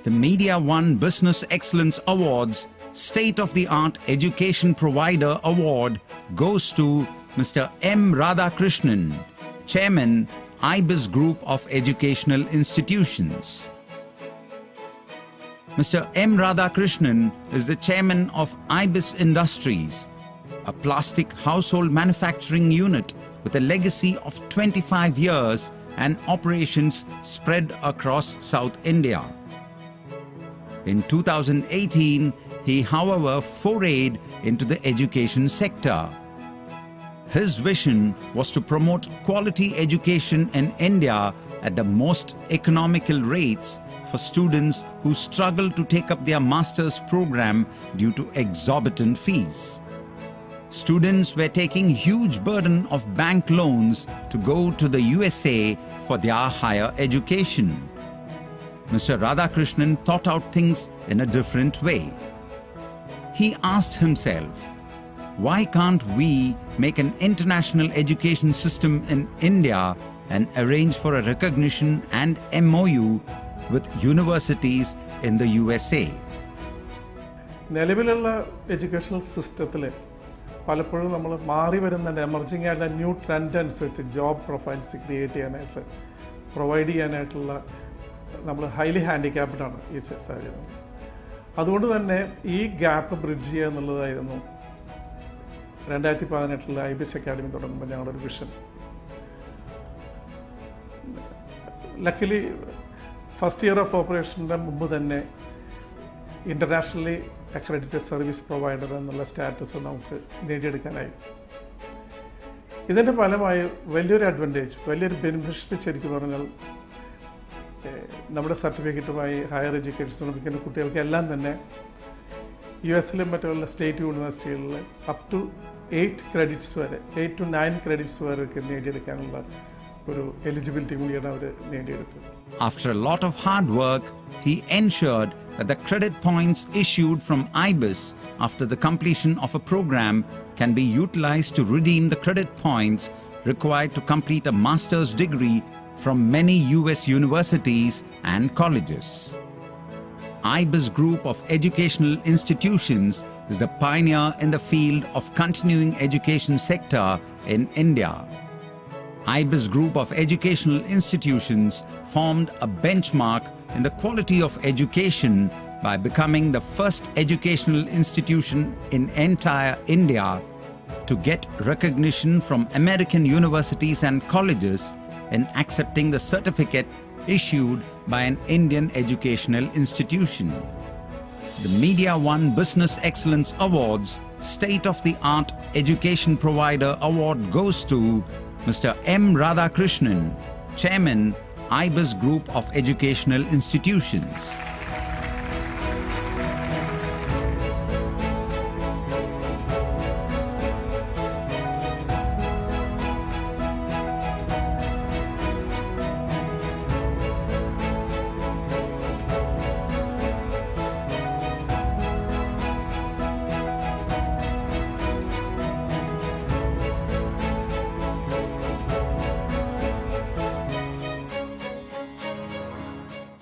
The Media One Business Excellence Awards State of the Art Education Provider Award goes to Mr. M. Radhakrishnan, Chairman, IBIS Group of Educational Institutions. Mr. M. Radhakrishnan is the chairman of IBIS Industries, a plastic household manufacturing unit with a legacy of 25 years and operations spread across South India. In 2018, he, however, forayed into the education sector. His vision was to promote quality education in India at the most economical rates for students who struggle to take up their master's program due to exorbitant fees. Students were taking huge burden of bank loans to go to the USA for their higher education. Mr. Radhakrishnan thought out things in a different way. He asked himself, why can't we make an international education system in India and arrange for a recognition and MOU with universities in the USA? നിലവിലുള്ള educational സിസ്റ്റത്തിൽ പലപ്പോഴും നമ്മൾ മാറി വരുന്ന emerging ആയിട്ടുള്ള new trend അനുസരിച്ച് job profiles create ചെയ്യാനായിട്ട് provide ചെയ്യാനായിട്ടുള്ള നമ്മൾ ഹൈലി ഹാൻഡിക്യാപ്ഡ് ആണ് ഈ സാഹചര്യം. അതുകൊണ്ട് തന്നെ ഈ ഗ്യാപ്പ് ബ്രിഡ്ജ് ചെയ്യുക എന്നുള്ളതായിരുന്നു 2018 IBIS അക്കാഡമി തുടങ്ങുമ്പോൾ ഞങ്ങളുടെ ഒരു vision. Luckily first year of ഓപ്പറേഷൻ്റെ മുമ്പ് തന്നെ ഇൻ്റർനാഷണലി അക്രഡിറ്റഡ് സർവീസ് പ്രൊവൈഡർ എന്നുള്ള സ്റ്റാറ്റസ് നമുക്ക് നേടിയെടുക്കാനായി. ഇതിൻ്റെ ഫലമായി വലിയൊരു അഡ്വാൻറ്റേജ്, വലിയൊരു ബെനിഫിഷ്യറി ശരിക്കും പറഞ്ഞാൽ നമ്മുടെ സർട്ടിഫിക്കറ്റുമായി ഹയർ എഡ്യൂക്കേഷൻ ശ്രമിക്കുന്ന കുട്ടികൾക്കെല്ലാം തന്നെ US-ലും മറ്റുള്ള സ്റ്റേറ്റ് യൂണിവേഴ്സിറ്റികളിൽ അപ് ടു 8 ക്രെഡിറ്റ്സ് വരെ 8 to 9 ക്രെഡിറ്റ്സ് വരെയൊക്കെ നേടിയെടുക്കാനുള്ള ഒരു എലിജിബിലിറ്റി കൂടിയാണ് അവർ നേടിയെടുത്തത്. After a lot of hard work, he ensured that the credit points issued from IBIS after the completion of a program can be utilized to redeem the credit points required to complete a master's degree from many US universities and colleges. IBIS Group of Educational Institutions is the pioneer in the field of continuing education sector in India. IBIS Group of Educational Institutions formed a benchmark in the quality of education by becoming the first educational institution in entire India to get recognition from American universities and colleges in accepting the certificate issued by an Indian educational institution. The Media One Business Excellence Awards State of the Art Education Provider Award goes to Mr. M. Radhakrishnan, Chairman, IBIS Group of Educational Institutions.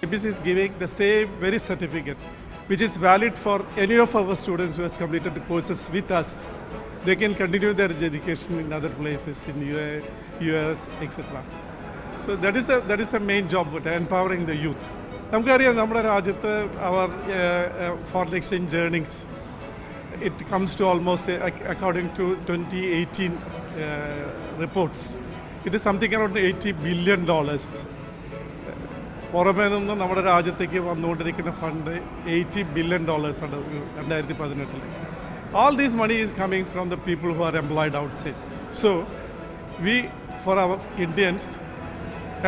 IBIS is giving the same very certificate which is valid for any of our students who has completed the courses with us. They can continue their education in other places, in US, etc. So that is the main job, empowering the youth. നമുക്കറിയാം നമ്മുടെ രാജ്യത്ത് our foreign exchange earnings, it comes to almost, according to 2018 reports, it is something around $80 billion. പുറമേ നിന്ന് നമ്മുടെ രാജ്യത്തേക്ക് വന്നുകൊണ്ടിരിക്കുന്ന fund $80 billion ആണ് 2018. All this money is coming from the people who are employed outside. So we, for our Indians,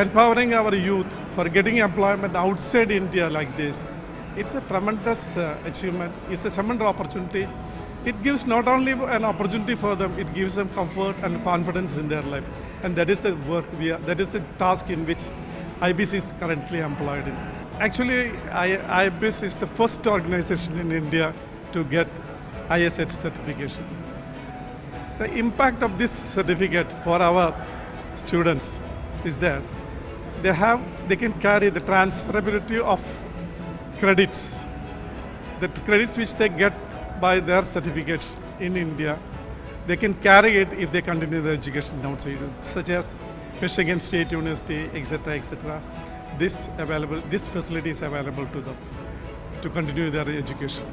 empowering our youth for getting employment outside India like this, it's a tremendous achievement. It's a tremendous opportunity. It gives not only an opportunity for them, it gives them comfort and confidence in their life. And that is the work that is the task in which IBIS is currently employed in. Actually, IBIS is the first organization in India to get ISH certification. The impact of this certificate for our students is that they can carry the transferability of credits. The credits which they get by their certificate in India, they can carry it if they continue their education outside, such as Michigan State University, etc., etc. This facility is available to them to continue their education.